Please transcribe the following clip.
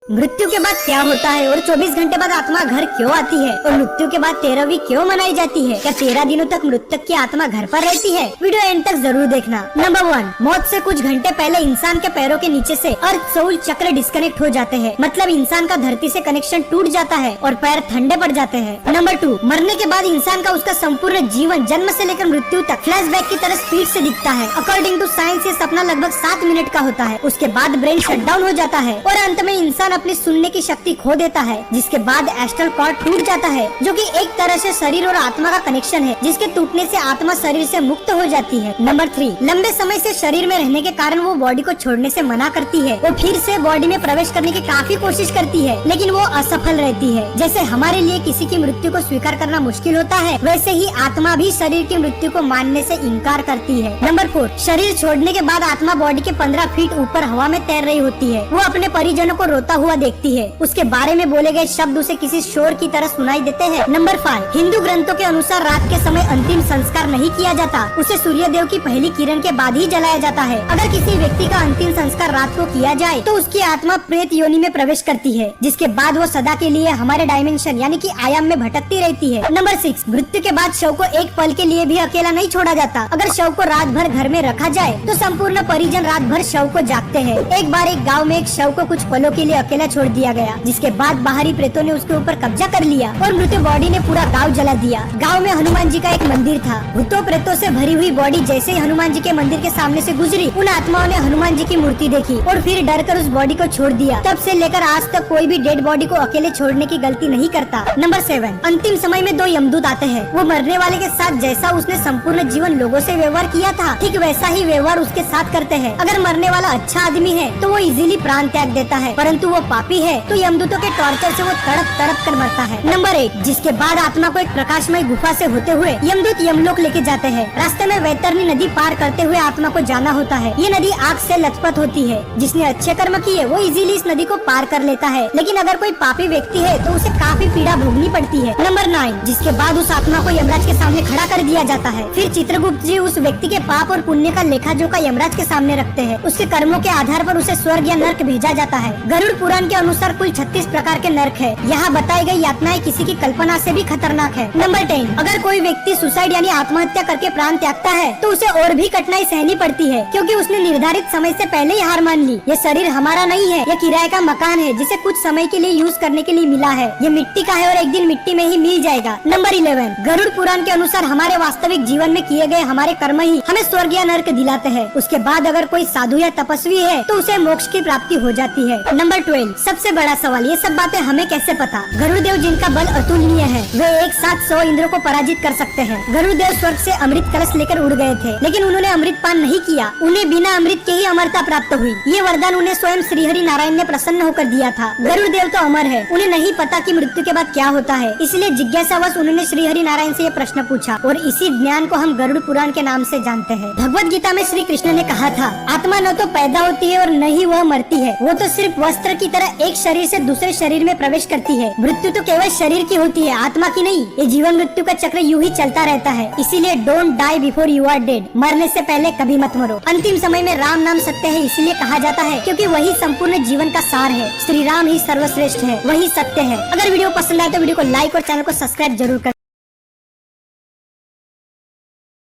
मृत्यु के बाद क्या होता है और 24 घंटे बाद आत्मा घर क्यों आती है और मृत्यु के बाद 13वीं क्यों मनाई जाती है? क्या 13 दिनों तक मृतक की आत्मा घर पर रहती है? वीडियो एंड तक जरूर देखना। नंबर 1, मौत से कुछ घंटे पहले इंसान के पैरों के नीचे से अर्थ सोल चक्र डिस्कनेक्ट हो जाते हैं, मतलब इंसान का धरती से कनेक्शन टूट जाता है और पैर ठंडे पड़ जाते हैं। नंबर 2, मरने के बाद इंसान का उसका संपूर्ण जीवन जन्म से लेकर मृत्यु तक फ्लैशबैक की तरह स्पीड से दिखता है। अकॉर्डिंग टू साइंस ये सपना लगभग 7 मिनट का होता है। उसके बाद ब्रेन शटडाउन हो जाता है और अंत में इंसान अपनी सुनने की शक्ति खो देता है, जिसके बाद एस्ट्रल कॉर्ड टूट जाता है, जो कि एक तरह से शरीर और आत्मा का कनेक्शन है, जिसके टूटने से आत्मा शरीर से मुक्त हो जाती है। नंबर 3, लंबे समय से शरीर में रहने के कारण वो बॉडी को छोड़ने से मना करती है। वो फिर से बॉडी में प्रवेश करने की काफी कोशिश करती है, लेकिन वो असफल रहती है। जैसे हमारे लिए किसी की मृत्यु को स्वीकार करना मुश्किल होता है, वैसे ही आत्मा भी शरीर की मृत्यु को मानने से इनकार करती है। नंबर 4, शरीर छोड़ने के बाद आत्मा बॉडी के 15 फीट ऊपर हवा में तैर रही होती है। वो अपने परिजनों को रोता हुआ देखती है। उसके बारे में बोले गए शब्द उसे किसी शोर की तरह सुनाई देते हैं। नंबर 5, हिंदू ग्रंथों के अनुसार रात के समय अंतिम संस्कार नहीं किया जाता, उसे सूर्य देव की पहली किरण के बाद ही जलाया जाता है। अगर किसी व्यक्ति का अंतिम संस्कार रात को किया जाए तो उसकी आत्मा प्रेत योनि में प्रवेश करती है, जिसके बाद वो सदा के लिए हमारे डायमेंशन यानी कि आयाम में भटकती रहती है। नंबर 6, मृत्यु के बाद शव को एक पल के लिए भी अकेला नहीं छोड़ा जाता। अगर शव को रात भर घर में रखा जाए तो संपूर्ण परिजन रात भर शव को जागते हैं। एक बार एक गाँव में एक शव को कुछ पलों के लिए अकेला छोड़ दिया गया, जिसके बाद बाहरी प्रेतों ने उसके ऊपर कब्जा कर लिया और मृत बॉडी ने पूरा गांव जला दिया। गांव में हनुमान जी का एक मंदिर था। भूतों प्रेतों से भरी हुई बॉडी जैसे ही हनुमान जी के मंदिर के सामने से गुजरी, उन आत्माओं ने हनुमान जी की मूर्ति देखी और फिर डरकर उस बॉडी को छोड़ दिया। तब से लेकर आज तक कोई भी डेड बॉडी को अकेले छोड़ने की गलती नहीं करता। नंबर 7, अंतिम समय में 2 यमदूत आते हैं। वो मरने वाले के साथ जैसा उसने संपूर्ण जीवन लोगों से व्यवहार किया था, ठीक वैसा ही व्यवहार उसके साथ करते हैं। अगर मरने वाला अच्छा आदमी है तो वो इजीली प्राण त्याग देता है, परंतु वो पापी है तो यमदूतों के टॉर्चर से वो तड़प तड़प कर मरता है। नंबर 8, जिसके बाद आत्मा को एक प्रकाशमय गुफा से होते हुए यमदूत यमलोक लेके जाते हैं। रास्ते में वैतरणी नदी पार करते हुए आत्मा को जाना होता है। ये नदी आग से लथपथ होती है। जिसने अच्छे कर्म किए वो इजीली इस नदी को पार कर लेता है, लेकिन अगर कोई पापी व्यक्ति है तो उसे काफी पीड़ा भोगनी पड़ती है। नंबर 9, जिसके बाद उस आत्मा को यमराज के सामने खड़ा कर दिया जाता है। फिर चित्रगुप्त जी उस व्यक्ति के पाप और पुण्य का लेखा जोखा यमराज के सामने रखते हैं। उसके कर्मों के आधार पर उसे स्वर्ग या नर्क भेजा जाता है। गरुड़ पुराण के अनुसार कुल 36 प्रकार के नर्क है। यहाँ बताई गई यातनाएं किसी की कल्पना से भी खतरनाक है। नंबर 10, अगर कोई व्यक्ति सुसाइड यानी आत्महत्या करके प्राण त्यागता है तो उसे और भी कठिनाई सहनी पड़ती है, क्योंकि उसने निर्धारित समय से पहले ही हार मान ली। ये शरीर हमारा नहीं है, ये किराए का मकान है जिसे कुछ समय के लिए यूज करने के लिए मिला है। ये मिट्टी का है और एक दिन मिट्टी में ही मिल जाएगा। नंबर 11, गरुड़ पुराण के अनुसार हमारे वास्तविक जीवन में किए गए हमारे कर्म ही हमें स्वर्ग या नर्क दिलाते हैं। उसके बाद अगर कोई साधु या तपस्वी है तो उसे मोक्ष की प्राप्ति हो जाती है। नंबर 12, सबसे बड़ा सवाल, ये सब बातें हमें कैसे पता? गरुड़ देव जिनका बल अतुलनीय है, वे एक साथ 100 इंद्रों को पराजित कर सकते हैं। गरुड़ देव स्वर्ग से अमृत कलश लेकर उड़ गए थे, लेकिन उन्होंने अमृत पान नहीं किया। उन्हें बिना अमृत के ही अमरता प्राप्त हुई। ये वरदान उन्हें स्वयं श्रीहरि नारायण ने प्रसन्न होकर दिया था। गरुड़ देव तो अमर है, उन्हें नहीं पता कि मृत्यु के बाद क्या होता है, इसलिए जिज्ञासावश उन्होंने श्रीहरि नारायण से ये प्रश्न पूछा और इसी ज्ञान को हम गरुड़ पुराण के नाम से जानते हैं। भगवत गीता में श्री कृष्ण ने कहा था, आत्मा न तो पैदा होती है और न ही वह मरती है, वो तो सिर्फ वस्त्र की तरह एक शरीर से दूसरे शरीर में प्रवेश करती है। मृत्यु तो केवल शरीर की होती है, आत्मा की नहीं। ये जीवन मृत्यु का चक्र यूं ही चलता रहता है, इसीलिए don't die before you are dead, मरने से पहले कभी मत मरो। अंतिम समय में राम नाम सत्य है इसलिए कहा जाता है क्योंकि वही संपूर्ण जीवन का सार है। श्री राम ही सर्वश्रेष्ठ है, वही सत्य है। अगर वीडियो पसंद आए तो वीडियो को लाइक और चैनल को सब्सक्राइब जरूर कर